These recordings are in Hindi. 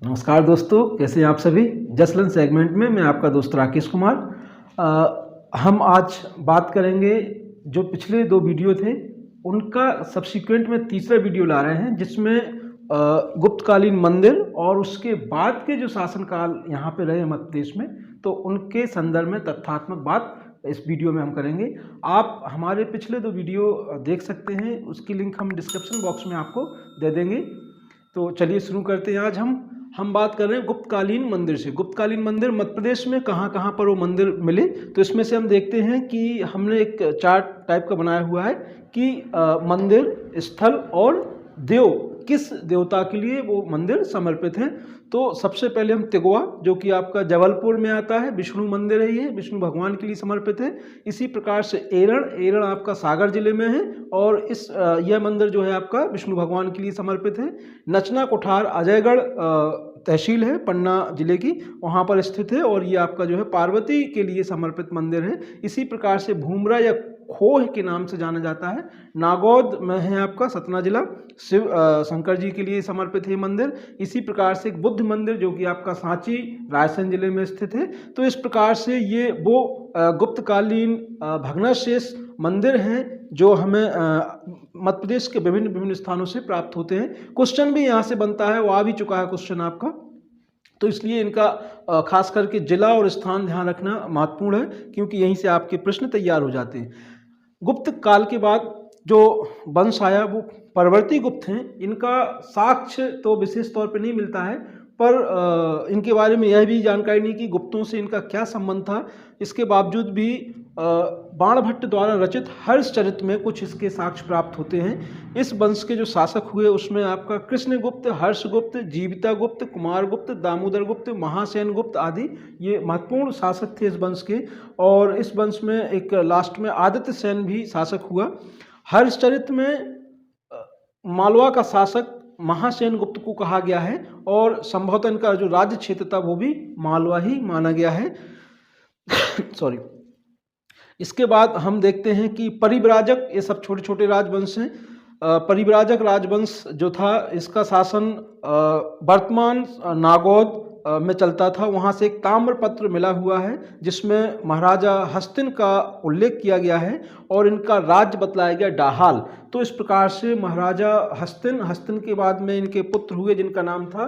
नमस्कार दोस्तों, कैसे हैं आप सभी। जसलन सेगमेंट में मैं आपका दोस्त राकेश कुमार। हम आज बात करेंगे जो पिछले 2 वीडियो थे उनका सब्सिक्वेंट में तीसरा वीडियो ला रहे हैं, जिसमें गुप्तकालीन मंदिर और उसके बाद के जो शासनकाल यहाँ पे रहे मध्य प्रदेश में, तो उनके संदर्भ में तथ्यात्मक बात इस वीडियो में हम करेंगे। आप हमारे पिछले 2 वीडियो देख सकते हैं, उसकी लिंक हम डिस्क्रिप्शन बॉक्स में आपको दे देंगे। तो चलिए शुरू करते हैं। आज हम बात कर रहे हैं गुप्तकालीन मंदिर से। गुप्तकालीन मंदिर मध्य प्रदेश में कहाँ कहाँ पर वो मंदिर मिले, तो इसमें से हम देखते हैं कि हमने एक चार्ट टाइप का बनाया हुआ है कि मंदिर, स्थल और देव, किस देवता के लिए वो मंदिर समर्पित हैं। तो सबसे पहले हम तिगवा, जो कि आपका जबलपुर में आता है, विष्णु मंदिर है, ये विष्णु भगवान के लिए समर्पित है। इसी प्रकार से एरण आपका सागर जिले में है और यह मंदिर जो है आपका विष्णु भगवान के लिए समर्पित है। नचना कोठार अजयगढ़ तहसील है पन्ना जिले की, वहाँ पर स्थित है और ये आपका जो है पार्वती के लिए समर्पित मंदिर है। इसी प्रकार से भूमरा या खोह के नाम से जाना जाता है, नागौद में है आपका सतना जिला, शिव शंकर जी के लिए समर्पित है मंदिर। इसी प्रकार से एक बुद्ध मंदिर जो कि आपका सांची रायसेन जिले में स्थित है। तो इस प्रकार से ये वो गुप्तकालीन भग्नावशेष मंदिर हैं जो हमें मध्य प्रदेश के विभिन्न स्थानों से प्राप्त होते हैं। क्वेश्चन भी यहाँ से बनता है, वो आ भी चुका है क्वेश्चन आपका, तो इसलिए इनका खास करके जिला और स्थान ध्यान रखना महत्वपूर्ण है, क्योंकि यहीं से आपके प्रश्न तैयार हो जाते हैं। गुप्त काल के बाद जो वंश आया वो परवर्ती गुप्त हैं। इनका साक्ष्य तो विशेष तौर पर नहीं मिलता है, पर इनके बारे में यह भी जानकारी नहीं कि गुप्तों से इनका क्या संबंध था। इसके बावजूद भी बाणभट्ट द्वारा रचित हर्षचरित में कुछ इसके साक्ष्य प्राप्त होते हैं। इस वंश के जो शासक हुए उसमें आपका कृष्णगुप्त, हर्षगुप्त, जीवितागुप्त, कुमारगुप्त, दामोदर गुप्त, महासेन गुप्त आदि ये महत्वपूर्ण शासक थे इस वंश के। और इस वंश में एक लास्ट में आदित्य सेन भी शासक हुआ। हर्षचरित में मालवा का शासक महासेन गुप्त को कहा गया है और संभवतः इनका जो राज्य क्षेत्र था वो भी मालवा ही माना गया है। सॉरी। इसके बाद हम देखते हैं कि परिव्राजक, ये सब छोटे छोटे राजवंश हैं। परिव्राजक राजवंश जो था इसका शासन वर्तमान नागौद में चलता था। वहाँ से एक ताम्रपत्र मिला हुआ है जिसमें महाराजा हस्तिन का उल्लेख किया गया है और इनका राज्य बतलाया गया डाहाल। तो इस प्रकार से महाराजा हस्तिन के बाद में इनके पुत्र हुए जिनका नाम था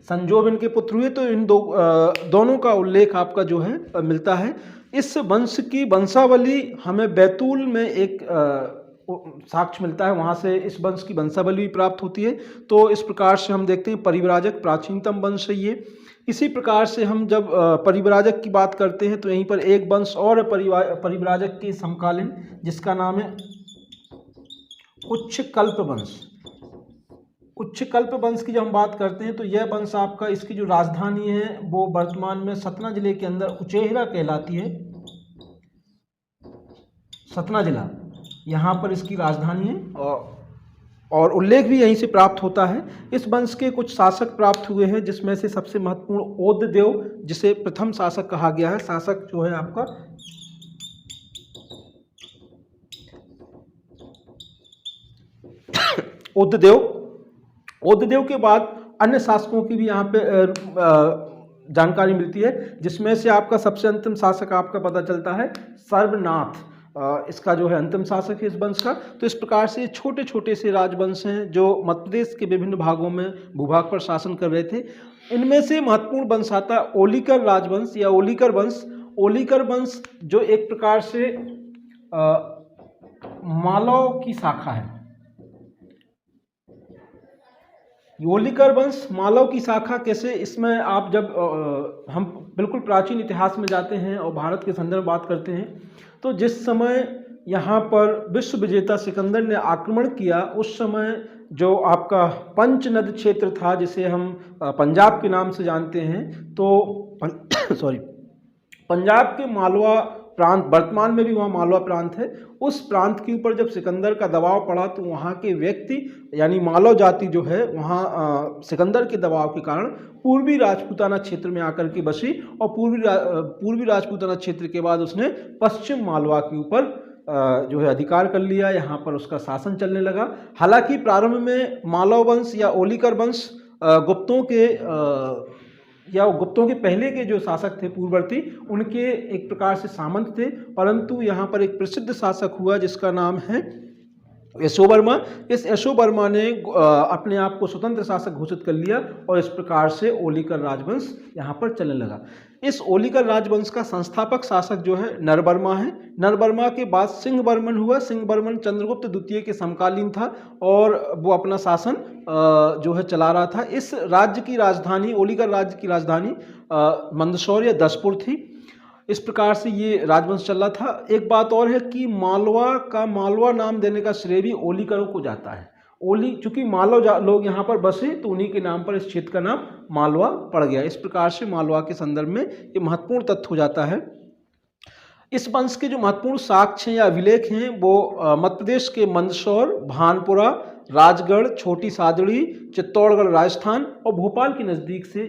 संजोग इनके पुत्र हुए। तो इन दोनों का उल्लेख आपका जो है मिलता है। इस वंश की वंशावली हमें बैतूल में एक साक्ष्य मिलता है, वहाँ से इस वंश की वंशावली प्राप्त होती है। तो इस प्रकार से हम देखते हैं परिव्राजक प्राचीनतम वंश है ये। इसी प्रकार से हम जब परिव्राजक की बात करते हैं तो यहीं पर एक वंश और परिव्राजक के समकालीन, जिसका नाम है उच्छकल्प वंश। उच्छकल्प वंश की जब हम बात करते हैं तो यह वंश आपका, इसकी जो राजधानी है वो वर्तमान में सतना जिले के अंदर उचेहरा कहलाती है। सतना जिला, यहाँ पर इसकी राजधानी है और उल्लेख भी यहीं से प्राप्त होता है। इस वंश के कुछ शासक प्राप्त हुए हैं, जिसमें से सबसे महत्वपूर्ण ओददेव, जिसे प्रथम शासक कहा गया है। शासक जो है आपका ओददेव के बाद अन्य शासकों की भी यहाँ पे जानकारी मिलती है, जिसमें से आपका सबसे अंतिम शासक आपका पता चलता है सर्वनाथ। इसका जो है अंतिम शासक है इस वंश का। तो इस प्रकार से छोटे छोटे से राजवंश हैं जो मध्य प्रदेश के विभिन्न भागों में भूभाग पर शासन कर रहे थे। इनमें से महत्वपूर्ण वंश आता है ओलिकर राजवंश या ओलिकर वंश। ओलिकर वंश जो एक प्रकार से मालव की शाखा है। ओलिकर वंश मालव की शाखा कैसे, इसमें आप जब हम बिल्कुल प्राचीन इतिहास में जाते हैं और भारत के संदर्भ में बात करते हैं, तो जिस समय यहाँ पर विश्व विजेता सिकंदर ने आक्रमण किया, उस समय जो आपका पंचनद क्षेत्र था, जिसे हम पंजाब के नाम से जानते हैं, तो पंजाब के मालवा प्रांत, वर्तमान में भी वहाँ मालवा प्रांत है, उस प्रांत के ऊपर जब सिकंदर का दबाव पड़ा तो वहाँ के व्यक्ति यानी मालव जाति जो है वहाँ सिकंदर के दबाव के कारण पूर्वी राजपूताना क्षेत्र में आकर के बसी और पूर्वी राजपूताना क्षेत्र के बाद उसने पश्चिम मालवा के ऊपर जो है अधिकार कर लिया, यहाँ पर उसका शासन चलने लगा। हालांकि प्रारंभ में मालव वंश या ओलिकर वंश गुप्तों के पहले के जो शासक थे पूर्ववर्ती, उनके एक प्रकार से सामंत थे, परंतु यहाँ पर एक प्रसिद्ध शासक हुआ जिसका नाम है यशोवर्मा। इस यशोवर्मा ने अपने आप को स्वतंत्र शासक घोषित कर लिया और इस प्रकार से ओलिकर राजवंश यहाँ पर चलने लगा। इस ओलिकर राजवंश का संस्थापक शासक जो है नरवर्मा है। नरवर्मा के बाद सिंहवर्मन हुआ। सिंहवर्मन चंद्रगुप्त द्वितीय के समकालीन था और वो अपना शासन जो है चला रहा था। इस राज्य की राजधानी, ओलिकर राज्य की राजधानी मंदसौर या दसपुर थी। इस प्रकार से ये राजवंश चल रहा था। एक बात और है कि मालवा नाम देने का श्रेय भी ओलिकरों को जाता है। चूंकि मालव लोग यहाँ पर बसे तो उन्हीं के नाम पर इस क्षेत्र का नाम मालवा पड़ गया। इस प्रकार से मालवा के संदर्भ में ये महत्वपूर्ण तथ्य हो जाता है। इस वंश के जो महत्वपूर्ण साक्ष्य या अभिलेख हैं वो मध्य प्रदेश के मंदसौर, भानपुरा, राजगढ़, छोटी सादड़ी, चित्तौड़गढ़ राजस्थान और भोपाल के नज़दीक से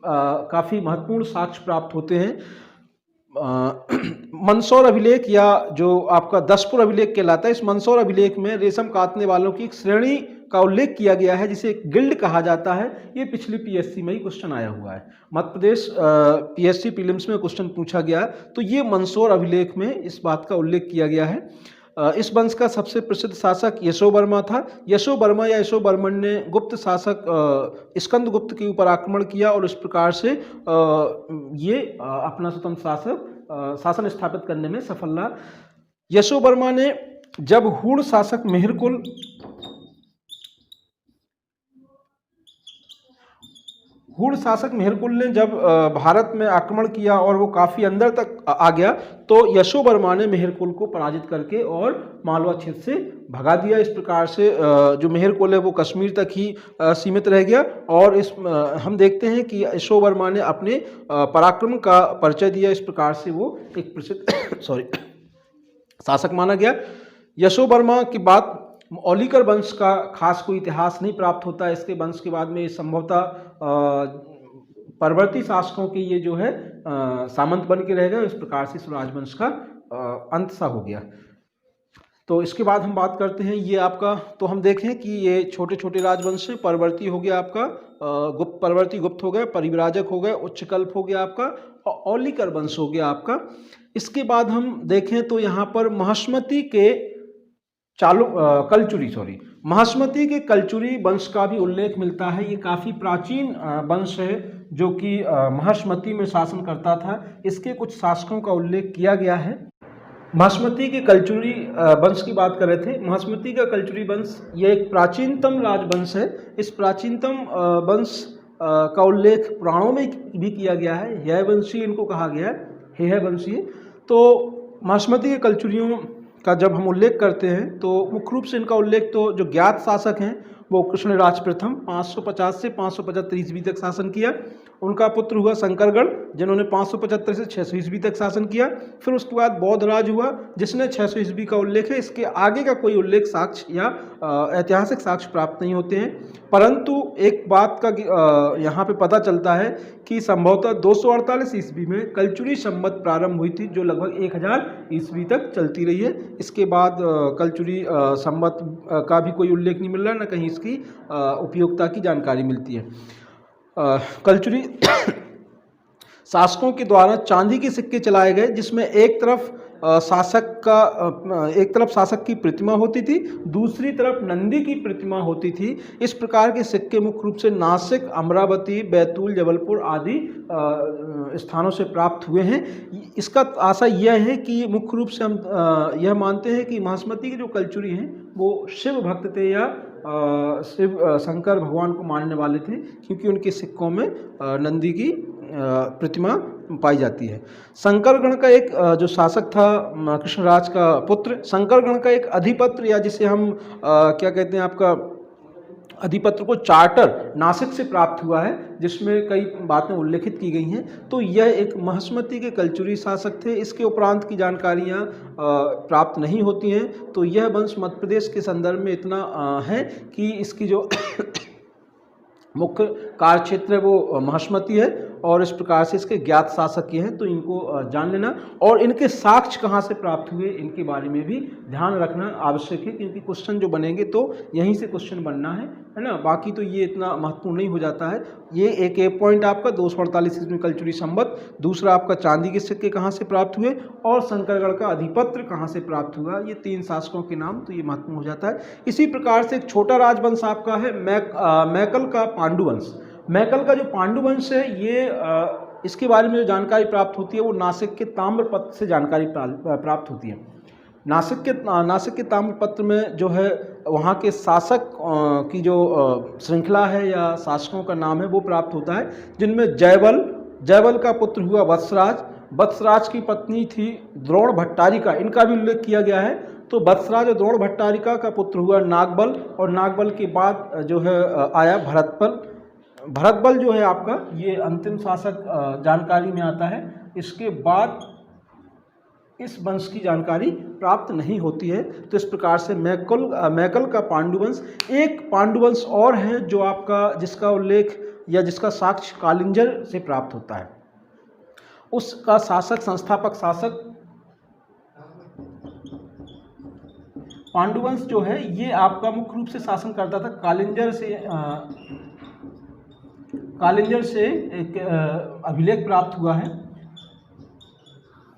काफ़ी महत्वपूर्ण साक्ष्य प्राप्त होते हैं। मंदसौर अभिलेख या जो आपका दसपुर अभिलेख कहलाता है, इस मंदसौर अभिलेख में रेशम काटने वालों की एक श्रेणी का उल्लेख किया गया है जिसे एक गिल्ड कहा जाता है। ये पिछली पीएससी में ही क्वेश्चन आया हुआ है। मध्य प्रदेश पीएससी प्रीलिम्स में क्वेश्चन पूछा गया, तो ये मंदसौर अभिलेख में इस बात का उल्लेख किया गया है। इस वंश का सबसे प्रसिद्ध शासक यशोवर्मा था। यशोवर्मा या यशोवर्मन ने गुप्त शासक स्कंदगुप्त के ऊपर आक्रमण किया और इस प्रकार से ये अपना स्वतंत्र शासन स्थापित करने में सफल रहा। यशोवर्मा ने जब हूण शासक मेहरकुल ने जब भारत में आक्रमण किया और वो काफ़ी अंदर तक आ गया, तो यशोवर्मा ने मेहरकुल को पराजित करके और मालवा क्षेत्र से भगा दिया। इस प्रकार से जो मेहरकुल है वो कश्मीर तक ही सीमित रह गया। और हम देखते हैं कि यशोवर्मा ने अपने पराक्रम का परिचय दिया। इस प्रकार से वो एक प्रसिद्ध शासक माना गया। यशोवर्मा के बाद ओलिकर वंश का खास कोई इतिहास नहीं प्राप्त होता है। इसके वंश के बाद में संभवतः परवर्ती शासकों के ये जो है सामंत बन के रह गए। इस प्रकार से इस राजवंश का अंत सा हो गया। तो इसके बाद हम बात करते हैं ये आपका, तो हम देखें कि ये छोटे छोटे राजवंश है। परवर्ती हो गया आपका, परवर्ती गुप्त हो गया, परिव्राजक हो गया, उच्चकल्प हो गया आपका, और ओलिकर वंश हो गया आपका। इसके बाद हम देखें तो यहाँ पर महास्मती के महास्मती के कलचुरी वंश का भी उल्लेख मिलता है। ये काफ़ी प्राचीन वंश है जो कि महास्मती में शासन करता था। इसके कुछ शासकों का उल्लेख किया गया है। महास्मती के कलचुरी वंश की बात कर रहे थे। महास्मती का कलचुरी वंश ये एक प्राचीनतम राजवंश है। इस प्राचीनतम वंश का उल्लेख पुराणों में भी किया गया है। हेयवंशी इनको कहा गया है, हेयवंशी। तो महास्मती के कलचुरियों का जब हम उल्लेख करते हैं तो मुख्य रूप से इनका उल्लेख तो जो ज्ञात शासक हैं वो कृष्णराज प्रथम 550 से 575 ईस्वी तक शासन किया। उनका पुत्र हुआ शंकरगढ़ जिन्होंने 575 से 600 ईस्वी तक शासन किया। फिर उसके बाद बौद्ध राज हुआ जिसने 600 ईस्वी का उल्लेख है। इसके आगे का कोई उल्लेख साक्ष्य या ऐतिहासिक साक्ष्य प्राप्त नहीं होते हैं। परंतु एक बात का यहाँ पे पता चलता है कि संभवतः 248 ईस्वी में कलचुरी संवत प्रारंभ हुई थी जो लगभग 1000 ईस्वी तक चलती रही है। इसके बाद कलचुरी संवत का भी कोई उल्लेख नहीं मिल रहा, न कहीं इसकी उपयोगिता की जानकारी मिलती है। कलचुरी शासकों के द्वारा चांदी के सिक्के चलाए गए जिसमें एक तरफ शासक की प्रतिमा होती थी, दूसरी तरफ नंदी की प्रतिमा होती थी। इस प्रकार के सिक्के मुख्य रूप से नासिक, अमरावती, बैतूल, जबलपुर आदि स्थानों से प्राप्त हुए हैं। इसका आशा यह है कि मुख्य रूप से हम यह मानते हैं कि महास्मती के जो कलचुरी हैं वो शिव भक्त थे या शिव शंकर भगवान को मानने वाले थे, क्योंकि उनके सिक्कों में नंदी की प्रतिमा पाई जाती है। शंकरगण का एक जो शासक था कृष्णराज का पुत्र, शंकरगण का एक अधिपत्र या जिसे हम क्या कहते हैं आपका अधिपत्र को चार्टर नासिक से प्राप्त हुआ है जिसमें कई बातें उल्लेखित की गई हैं। तो यह एक महास्मती के कलचुरी शासक थे। इसके उपरांत की जानकारियां प्राप्त नहीं होती हैं। तो यह वंश मध्य प्रदेश के संदर्भ में इतना है कि इसकी जो मुख्य कार्य क्षेत्र है वो महिष्मती है और इस प्रकार से इसके ज्ञात शासक ये हैं, तो इनको जान लेना। और इनके साक्ष्य कहाँ से प्राप्त हुए इनके बारे में भी ध्यान रखना आवश्यक है, क्योंकि क्वेश्चन जो बनेंगे तो यहीं से क्वेश्चन बनना है ना। बाकी तो ये इतना महत्वपूर्ण नहीं हो जाता है। ये एक पॉइंट आपका 248 ईस्वी में कलचुरी संवत, दूसरा आपका चांदी के सिक्के कहाँ से प्राप्त हुए और शंकरगढ़ का अधिपत्र कहाँ से प्राप्त हुआ, ये 3 शासकों के नाम, तो ये महत्वपूर्ण हो जाता है। इसी प्रकार से एक छोटा राजवंश आपका है मैकल का पांडुवंश। मैकल का जो पांडुवंश है ये इसके बारे में जो जानकारी प्राप्त होती है वो नासिक के ताम्रपत्र से जानकारी प्राप्त होती है। नासिक के ताम्रपत्र में जो है वहाँ के शासक की जो श्रृंखला है या शासकों का नाम है वो प्राप्त होता है, जिनमें जयवल का पुत्र हुआ वत्सराज की पत्नी थी द्रोण भट्टारिका, इनका भी उल्लेख किया गया है। तो वत्सराज और द्रोण भट्टारिका का पुत्र हुआ नागबल, और नागबल के बाद जो है आया भरतबल जो है आपका ये अंतिम शासक जानकारी में आता है। इसके बाद इस वंश की जानकारी प्राप्त नहीं होती है। तो इस प्रकार से मैकल का पांडुवंश। एक पांडुवंश और है जो आपका जिसका उल्लेख या जिसका साक्ष्य कालिंजर से प्राप्त होता है। उसका संस्थापक शासक पांडुवंश जो है ये आपका मुख्य रूप से शासन करता था कालिंजर से एक अभिलेख प्राप्त हुआ है।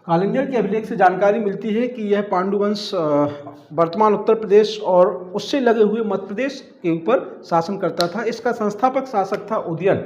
कालिंजर के अभिलेख से जानकारी मिलती है कि यह पांडुवंश वर्तमान उत्तर प्रदेश और उससे लगे हुए मध्य प्रदेश के ऊपर शासन करता था। इसका संस्थापक शासक था उदयन।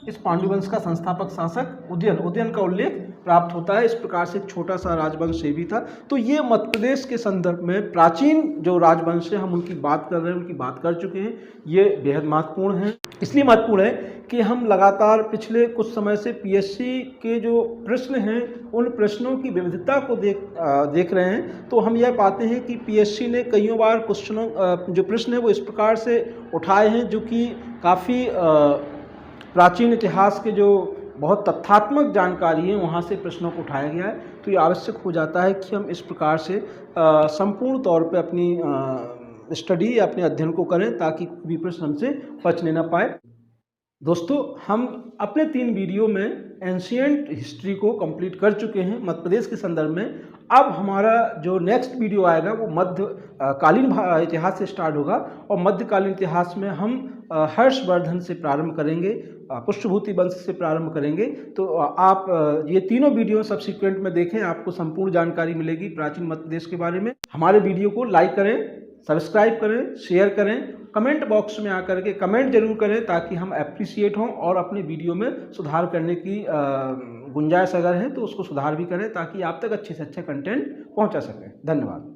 इस पांडुवंश का संस्थापक शासक उदयन का उल्लेख प्राप्त होता है। इस प्रकार से एक छोटा सा राजवंश ये भी था। तो ये मध्य प्रदेश के संदर्भ में प्राचीन जो राजवंश है हम उनकी बात कर रहे हैं, उनकी बात कर चुके हैं। ये बेहद महत्वपूर्ण है, इसलिए महत्वपूर्ण है कि हम लगातार पिछले कुछ समय से पीएससी के जो प्रश्न हैं उन प्रश्नों की विविधता को देख रहे हैं। तो हम यह पाते हैं कि पीएससी ने कईयों बार जो प्रश्न है वो इस प्रकार से उठाए हैं जो कि काफ़ी प्राचीन इतिहास के जो बहुत तथ्यात्मक जानकारी है वहाँ से प्रश्नों को उठाया गया है। तो ये आवश्यक हो जाता है कि हम इस प्रकार से संपूर्ण तौर पे अपनी स्टडी या अपने अध्ययन को करें ताकि भी प्रश्न हमसे बचने ना पाए। दोस्तों, हम अपने 3 वीडियो में एंशिएंट हिस्ट्री को कंप्लीट कर चुके हैं मध्य प्रदेश के संदर्भ में। अब हमारा जो नेक्स्ट वीडियो आएगा वो मध्यकालीन इतिहास से स्टार्ट होगा और मध्यकालीन इतिहास में हम हर्षवर्धन से प्रारंभ करेंगे, पुष्यभूति वंश से प्रारंभ करेंगे। तो आप ये तीनों वीडियो सब्सिक्वेंट में देखें, आपको संपूर्ण जानकारी मिलेगी प्राचीन मध्य प्रदेश के बारे में। हमारे वीडियो को लाइक करें, सब्सक्राइब करें, शेयर करें, कमेंट बॉक्स में आकर के कमेंट जरूर करें ताकि हम एप्रिशिएट हों और अपने वीडियो में सुधार करने की गुंजाइश अगर है तो उसको सुधार भी करें ताकि आप तक अच्छे से अच्छा कंटेंट पहुंचा सकें। धन्यवाद।